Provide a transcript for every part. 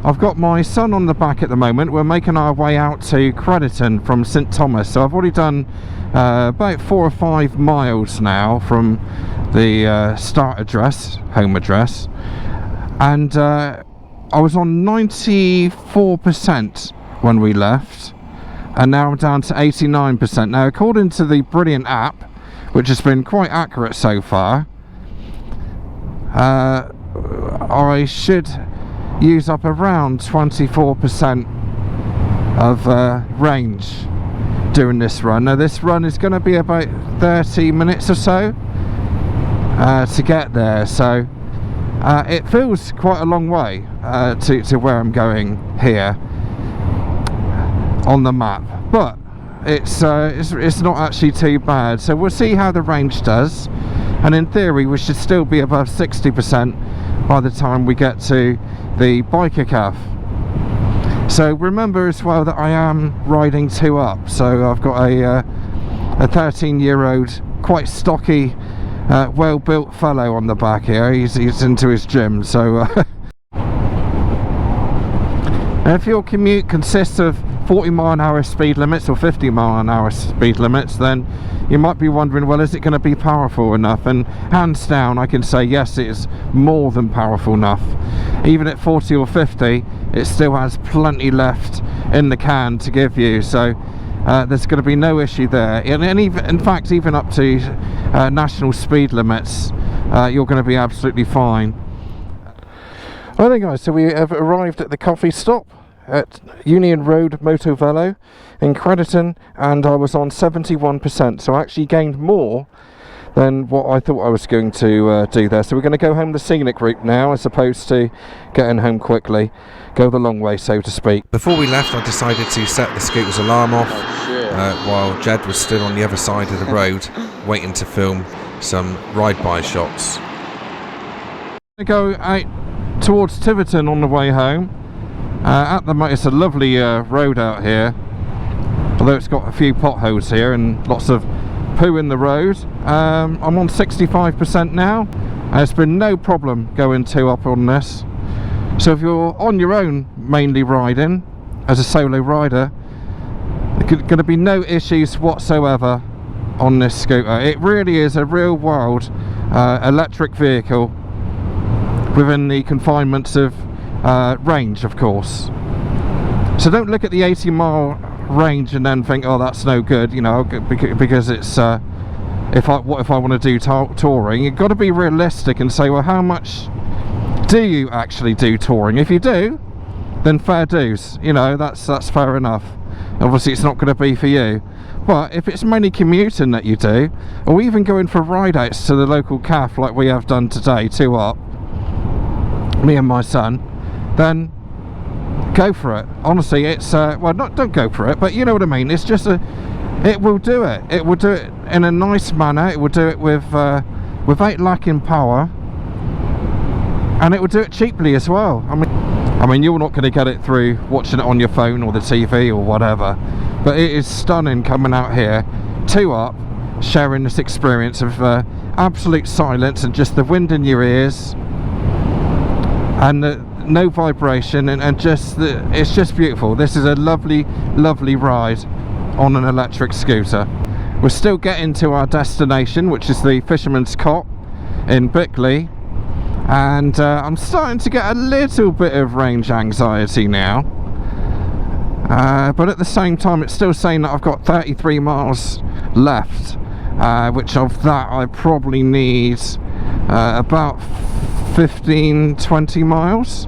I've got my son on the back at the moment. We're making our way out to Crediton from St Thomas, so I've already done about 4 or 5 miles now from the start address, home address, and I was on 94% when we left, and now I'm down to 89%. Now, according to the Brilliant app, which has been quite accurate so far, I should use up around 24% of range doing this run. Now, this run is going to be about 30 minutes or so to get there, so it feels quite a long way to where I'm going here on the map, but it's not actually too bad. So we'll see how the range does, and in theory we should still be above 60% by the time we get to the biker calf. So remember as well that I am riding 2 up, so I've got a 13-year-old quite stocky, well built fellow on the back here. He's into his gym, so if your commute consists of 40-mile-an-hour speed limits or 50-mile-an-hour speed limits, then you might be wondering, well, is it going to be powerful enough? And hands down, I can say yes, it is more than powerful enough. Even at 40 or 50, it still has plenty left in the can to give you, so there's going to be no issue there. And even, in fact, even up to national speed limits, you're going to be absolutely fine. Well then, guys, so we have arrived at the coffee stop at Union Road Motovelo in Crediton, and I was on 71%, so I actually gained more than what I thought I was going to do there. So we're going to go home the scenic route now, as opposed to getting home quickly, go the long way, so to speak. Before we left, I decided to set the scooter's alarm off while Jed was still on the other side of the road waiting to film some ride-by shots. I'm going to go out towards Tiverton on the way home. At the moment, it's a lovely road out here, although it's got a few potholes here and lots of poo in the road. I'm on 65% now, and it's been no problem going 2 up on this. So if you're on your own, mainly riding as a solo rider, there's going to be no issues whatsoever on this scooter. It really is a real world electric vehicle within the confinements of range, of course. So don't look at the 80-mile range and then think, oh, that's no good, you know, because it's what if I want to do touring? You've got to be realistic and say, well, how much do you actually do touring? If you do, then fair dues, you know, that's fair enough. Obviously it's not going to be for you, but if it's mainly commuting that you do, or even going for rideouts to the local calf like we have done today, 2 up, me and my son, then go for it. Honestly, it's well, don't go for it, but you know what I mean. It's just it will do it. It will do it in a nice manner. It will do it without lacking power, and it will do it cheaply as well. I mean, you're not going to get it through watching it on your phone or the TV or whatever, but it is stunning coming out here 2 up, sharing this experience of absolute silence and just the wind in your ears, and no vibration, and just it's just beautiful. This is a lovely ride on an electric scooter. We're still getting to our destination, which is the Fisherman's Cot in Bickleigh, and I'm starting to get a little bit of range anxiety now, but at the same time it's still saying that I've got 33 miles left, which of that I probably need about 15-20 miles.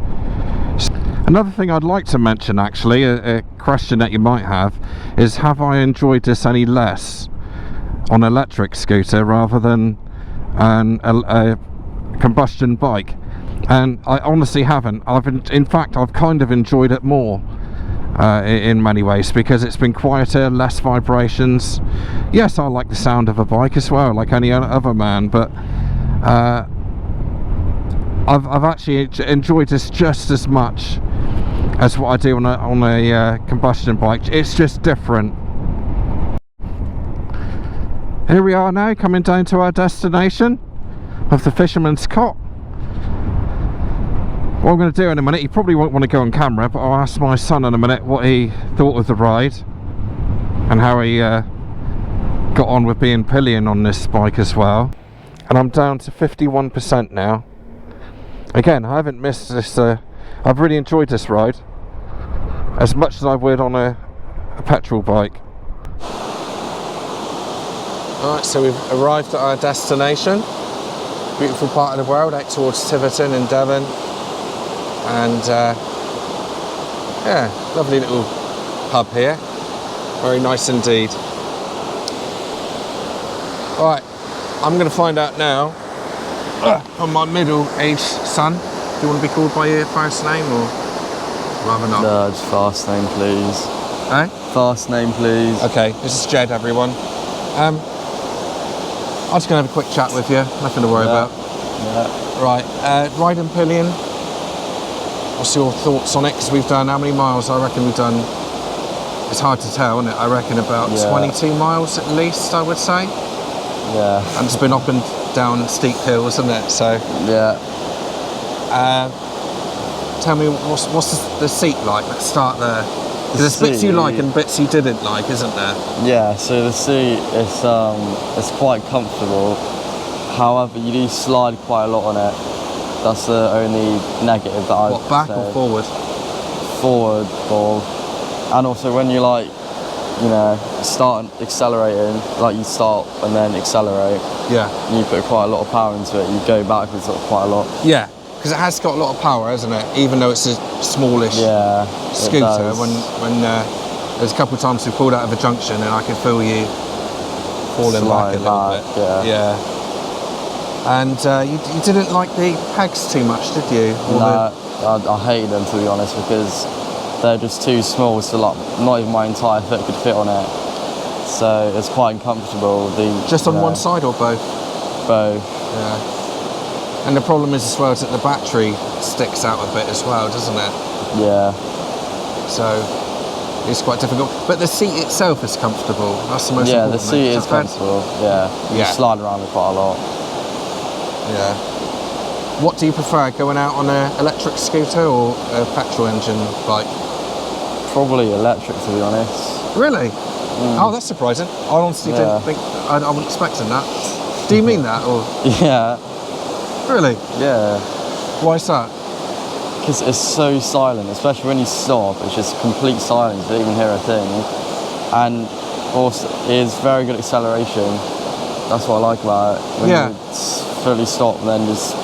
Another thing I'd like to mention, actually, a question that you might have, is have I enjoyed this any less on an electric scooter rather than a combustion bike? And I honestly haven't. In fact, I've kind of enjoyed it more in many ways, because it's been quieter, less vibrations. Yes, I like the sound of a bike as well, like any other man, but I've actually enjoyed this just as much as what I do on a combustion bike. It's just different. Here we are now, coming down to our destination of the Fisherman's Cot. What I'm going to do in a minute, he probably won't want to go on camera, but I'll ask my son in a minute what he thought of the ride and how he got on with being Pillion on this bike as well. And I'm down to 51% now. Again, I haven't missed this. I've really enjoyed this ride as much as I would on a petrol bike. Alright, so we've arrived at our destination. Beautiful part of the world, out towards Tiverton in Devon. And yeah, lovely little pub here. Very nice indeed. Alright, I'm going to find out now from my middle-aged son. Do you want to be called by your first name or rather not? No, just first name please. Eh? First name please. Okay, this is Jed, everyone. I'm just going to have a quick chat with you, nothing to worry about. Yeah. Right, riding Pillion, what's your thoughts on it? Because we've done, how many miles? I reckon we've done, it's hard to tell, isn't it? I reckon about 22 miles at least, I would say. Yeah. And it's been up and down steep hills, isn't it? So yeah. Tell me, what's the seat like? Let's start there. Because there's bits you like and bits you didn't like, isn't there? Yeah. So the seat it's quite comfortable. However, you do slide quite a lot on it. That's the only negative that I would say. What, back or forward? Forward, and also when you like, you know, start accelerating, like you start and then accelerate. Yeah. And you put quite a lot of power into it. You go backwards quite a lot. Yeah. Because it has got a lot of power, hasn't it? Even though it's a smallish scooter. When there's a couple of times we pulled out of a junction and I could feel you falling back a little bit. Yeah. And you didn't like the pegs too much, did you? No, I hated them, to be honest, because they're just too small, so like not even my entire foot could fit on it. So it's quite uncomfortable. Just on one side or both? Both. Yeah. And the problem is as well is that the battery sticks out a bit as well, doesn't it? Yeah. So it's quite difficult. But the seat itself is comfortable. That's the most important. Yeah, the seat is comfortable. Yeah. You slide around it quite a lot. Yeah. What do you prefer, going out on an electric scooter or a petrol engine bike? Probably electric, to be honest. Really? Oh, that's surprising. I honestly didn't think, I wasn't expecting that. Do you mean that, or? Yeah. Really? Yeah. Why is that? Because it's so silent, especially when you stop, it's just complete silence, you don't even hear a thing. And also, it's very good acceleration. That's what I like about it. When you fully stop and then just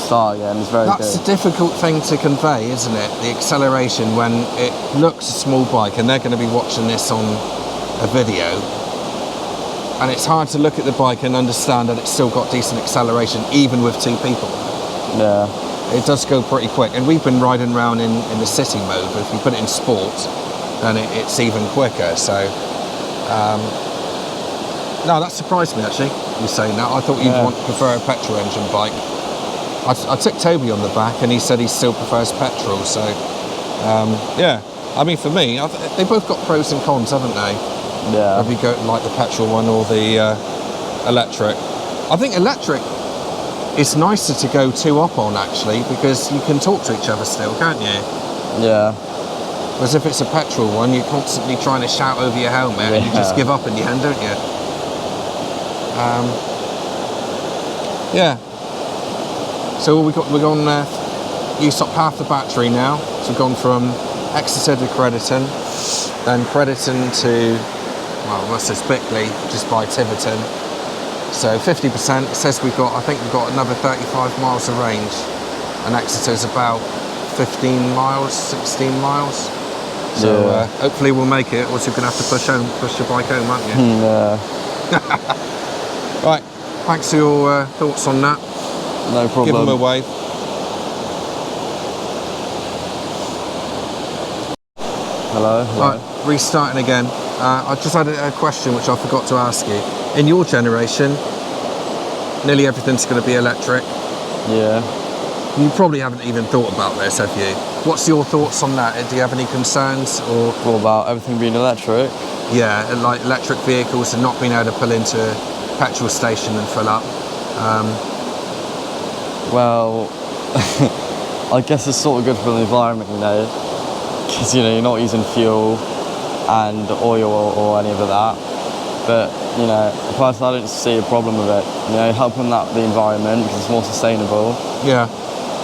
start again, it's very good. That's a difficult thing to convey, isn't it? The acceleration when it looks a small bike and they're going to be watching this on a video. And it's hard to look at the bike and understand that it's still got decent acceleration, even with two people. Yeah. It does go pretty quick. And we've been riding around in the city mode, but if you put it in sport, then it's even quicker. So, no, that surprised me actually, you saying that. I thought you'd prefer a petrol engine bike. I took Toby on the back and he said he still prefers petrol. So, yeah. I mean, for me, they both got pros and cons, haven't they? Yeah. Have you got like the petrol one or the electric? I think electric is nicer to go two up on actually, because you can talk to each other still, can't you? Yeah. Whereas if it's a petrol one, you're constantly trying to shout over your helmet and you just give up in the end, don't you? Yeah. So we're gone. Used up half the battery now. So we've gone from Exeter to Crediton, then Crediton to, well, what's this, Bickleigh, just by Tiverton. So 50%. It says I think we've got another 35 miles of range, and Exeter's about 15 miles, 16 miles. So hopefully we'll make it, or else you're going to have to push your bike home, aren't you? Yeah. Right, thanks for your thoughts on that. No problem. Give them a wave. Hello. Right, restarting again. I just had a question which I forgot to ask you. In your generation, nearly everything's going to be electric. Yeah. You probably haven't even thought about this, have you? What's your thoughts on that? Do you have any concerns? Or what about everything being electric? Yeah, like electric vehicles and not being able to pull into a petrol station and fill up. Well, I guess it's sort of good for the environment, you know, because, you know, you're not using fuel and oil or any of that. But, you know, personally, I don't see a problem with it. You know, helping out the environment because it's more sustainable. Yeah.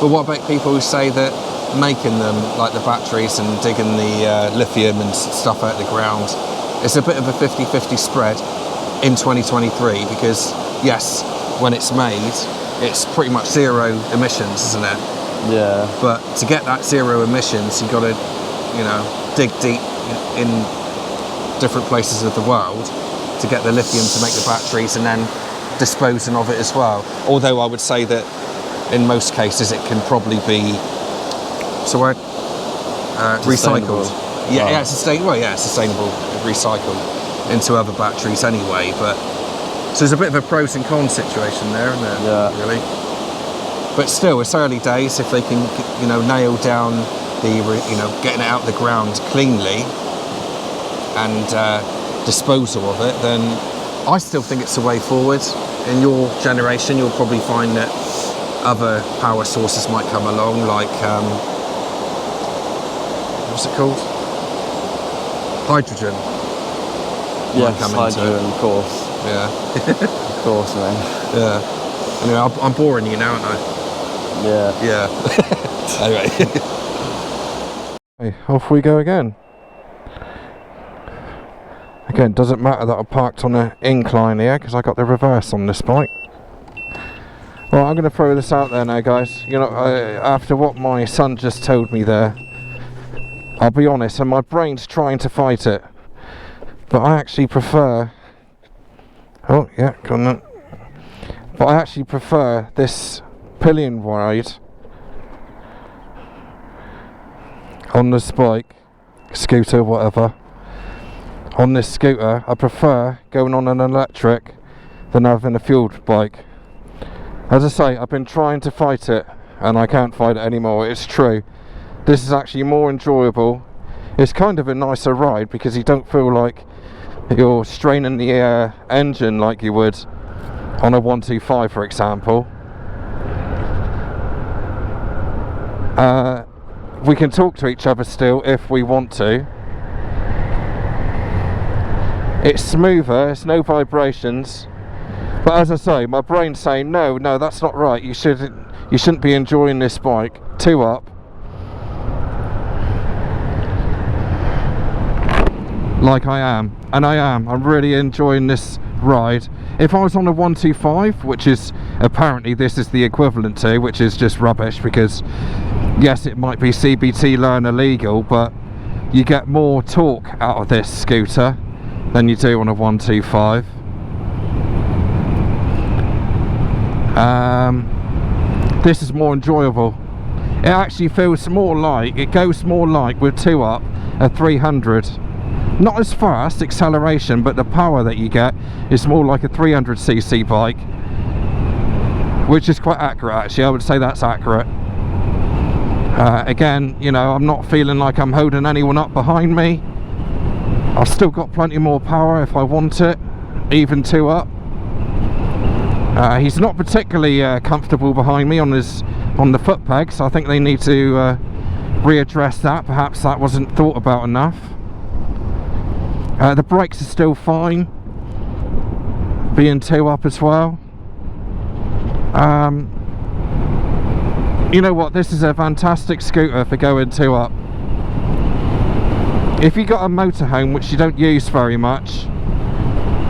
But what about people who say that making them, like the batteries and digging the lithium and stuff out of the ground, it's a bit of a 50-50 spread in 2023 because, yes, when it's made, it's pretty much zero emissions, isn't it? Yeah. But to get that zero emissions, you've got to, you know, dig deep in different places of the world to get the lithium to make the batteries and then disposing of it as well. Although I would say that in most cases it can probably be recycled. Yeah, sustainable, recycled into other batteries anyway. But so there's a bit of a pros and cons situation there, isn't there? Yeah. Really. But still, it's early days. If they can, you know, nail down the, you know, getting it out of the ground cleanly and disposal of it, then I still think it's the way forward. In your generation, you'll probably find that other power sources might come along, like what's it called? Hydrogen. Yes, hydrogen, of course. Yeah. Of course, man. Yeah. Anyway, I'm boring you now, aren't I? Yeah. Yeah. Anyway. Hey, off we go again. Again, doesn't matter that I parked on an incline here because I got the reverse on this bike. Well, I'm going to throw this out there now, guys. You know, after what my son just told me there, I'll be honest, and my brain's trying to fight it, but I actually prefer... Oh, yeah, go on then. But I actually prefer this Pillion ride on this bike, scooter, whatever. On this scooter, I prefer going on an electric than having a fueled bike. As I say, I've been trying to fight it and I can't fight it anymore. It's true. This is actually more enjoyable. It's kind of a nicer ride because you don't feel like you're straining the engine like you would on a 125, for example. We can talk to each other still if we want to. It's smoother, it's no vibrations. But as I say, my brain's saying no, that's not right. You shouldn't be enjoying this bike. 2 up. Like I am, and I am. I'm really enjoying this ride. If I was on a 125, which is apparently this is the equivalent to, which is just rubbish because yes, it might be CBT learner legal, but you get more torque out of this scooter than you do on a 125. This is more enjoyable. It actually feels more like, it goes more like with 2 up a 300. Not as fast acceleration, but the power that you get is more like a 300cc bike, which is quite accurate actually. I would say that's accurate. Again, you know, I'm not feeling like I'm holding anyone up behind me. I've still got plenty more power if I want it, even 2 up. He's not particularly comfortable behind me on the foot pegs. I think they need to readdress that. Perhaps that wasn't thought about enough. The brakes are still fine, being 2 up as well. You know what, this is a fantastic scooter for going 2 up. If you got a motorhome which you don't use very much,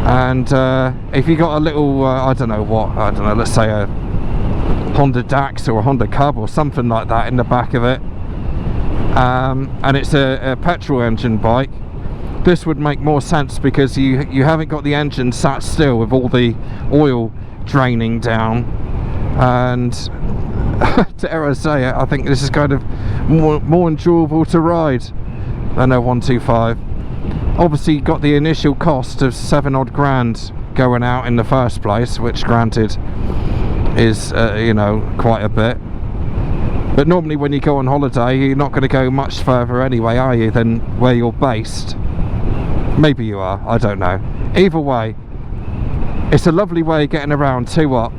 and if you got a little let's say a Honda Dax or a Honda Cub or something like that in the back of it, and it's a petrol engine bike, this would make more sense because you haven't got the engine sat still with all the oil draining down. And dare I say it, I think this is kind of more enjoyable to ride than a 125. Obviously you got the initial cost of 7 odd grand going out in the first place, which granted is you know, quite a bit. But normally when you go on holiday, you're not going to go much further anyway, are you, than where you're based? Maybe you are, I don't know. Either way, it's a lovely way of getting around 2 up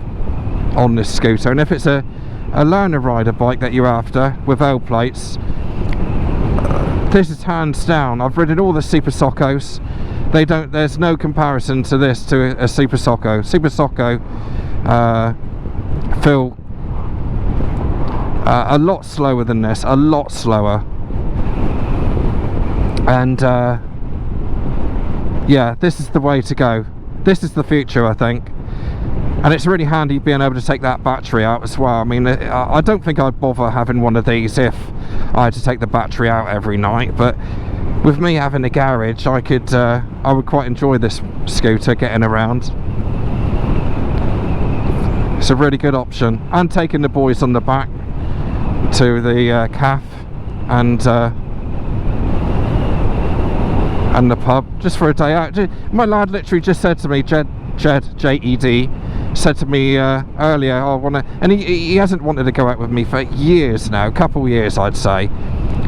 on this scooter. And if it's a a learner rider bike that you're after with L plates, this is hands down. I've ridden all the Super Soccos. There's no comparison to this to a Super Socco. Super Socco feel a lot slower than this, a lot slower. And yeah, this is the way to go. This is the future, I think. And it's really handy being able to take that battery out as well. I mean, I don't think I'd bother having one of these if I had to take the battery out every night, but with me having a garage, I would quite enjoy this scooter getting around. It's a really good option. And taking the boys on the back to the cafe and the pub just for a day out. My lad literally just said to me, Jed, J-E-D, said to me earlier, I wanna, and he hasn't wanted to go out with me for years now, a couple of years I'd say,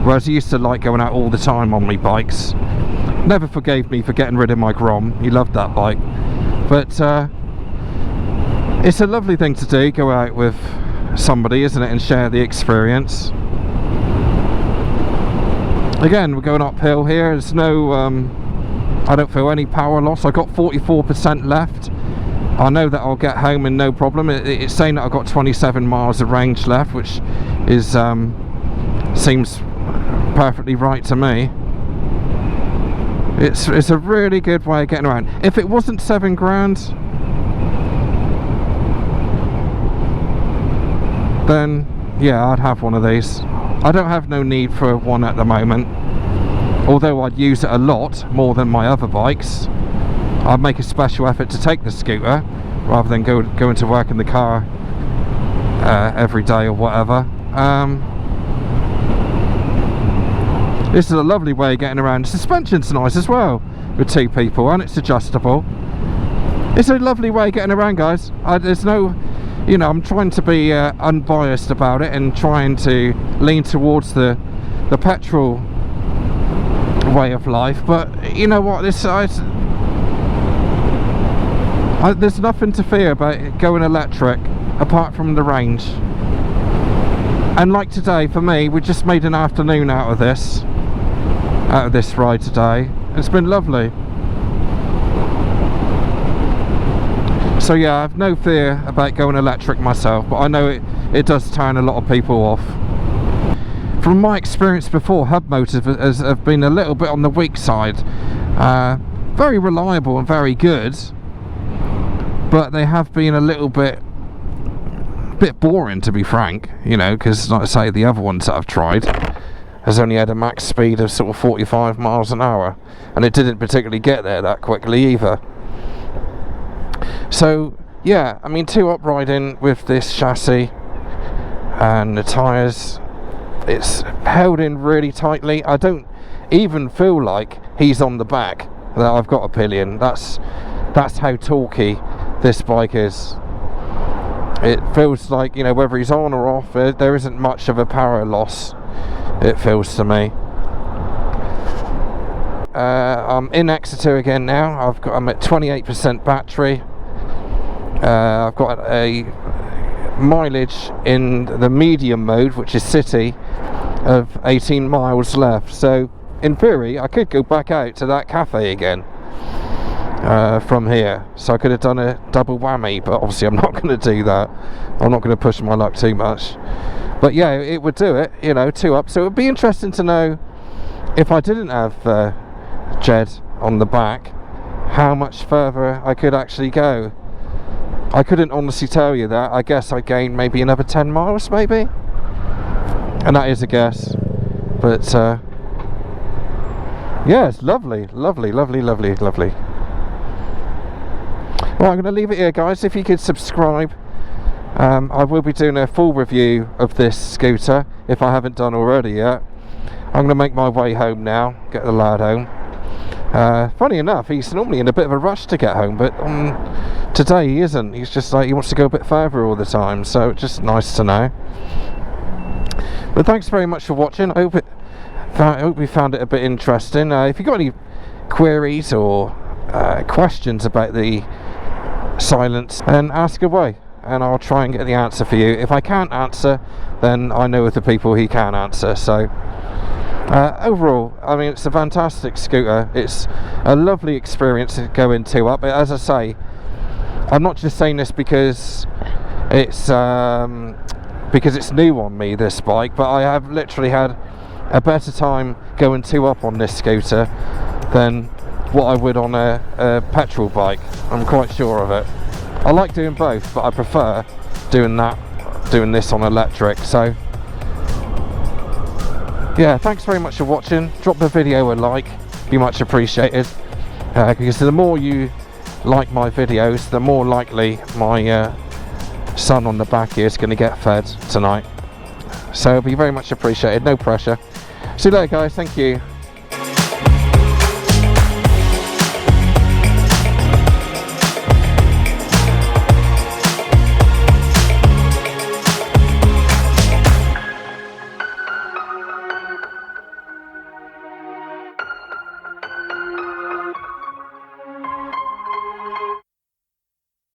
whereas he used to like going out all the time on me bikes. Never forgave me for getting rid of my Grom. He loved that bike, but it's a lovely thing to do, go out with somebody, isn't it, and share the experience. Again, we're going uphill here. There's no I don't feel any power loss. I got 44% left. I know that I'll get home in no problem. It's saying that I've got 27 miles of range left, which is seems perfectly right to me. It's a really good way of getting around. If it wasn't £7,000, then yeah, I'd have one of these. I don't have no need for one at the moment, although I'd use it a lot more than my other bikes. I'd make a special effort to take the scooter rather than going to work in the car every day or whatever. This is a lovely way of getting around. The suspension's nice as well with two people, and it's adjustable. It's a lovely way of getting around, guys. There's no, you know, I'm trying to be unbiased about it and trying to lean towards the petrol way of life, but you know what, there's nothing to fear about going electric apart from the range. And like today, for me, we just made an afternoon out of this ride today. It's been lovely. So yeah, I have no fear about going electric myself, but I know it does turn a lot of people off. From my experience before, hub motors have been a little bit on the weak side. Very reliable and very good, but they have been a little bit boring, to be frank, you know, because like I say, the other ones that I've tried has only had a max speed of sort of 45 miles an hour, and it didn't particularly get there that quickly either. So yeah, I mean, two up riding with this chassis and the tyres, it's held in really tightly. I don't even feel like he's on the back, that I've got a Pillion. That's how torquey this bike is. It feels like, you know, whether he's on or off, there isn't much of a power loss, it feels to me. I'm in Exeter again now. I'm at 28% battery. I've got a mileage in the medium mode, which is city, of 18 miles left. So in theory, I could go back out to that cafe again from here. So I could have done a double whammy, but obviously I'm not going to do that. I'm not going to push my luck too much. But yeah, it would do it, you know, two up. So it would be interesting to know, if I didn't have Jed on the back, how much further I could actually go. I couldn't honestly tell you that. I guess I gained maybe another 10 miles, maybe, and that is a guess. But yeah, it's lovely, lovely, lovely, lovely, lovely. Well, I'm going to leave it here, guys. If you could subscribe, I will be doing a full review of this scooter if I haven't done already yet. I'm going to make my way home now, get the lad home. Funny enough, he's normally in a bit of a rush to get home, but today he isn't. He's just like, he wants to go a bit further all the time, so it's just nice to know. But thanks very much for watching. I hope you found it a bit interesting. If you've got any queries or questions about the Silence, then ask away. and I'll try and get the answer for you. If I can't answer, then I know of the people he can answer. So overall, I mean, it's a fantastic scooter. It's a lovely experience to go into up. But as I say, I'm not just saying this because it's new on me, this bike, but I have literally had a better time going 2-up on this scooter than what I would on a petrol bike. I'm quite sure of it. I like doing both, but I prefer doing this on electric. So yeah, thanks very much for watching. Drop the video a like, be much appreciated, because the more you like my videos, the more likely my son on the back here is going to get fed tonight. So it'll be very much appreciated. No pressure. See you later, guys. Thank you.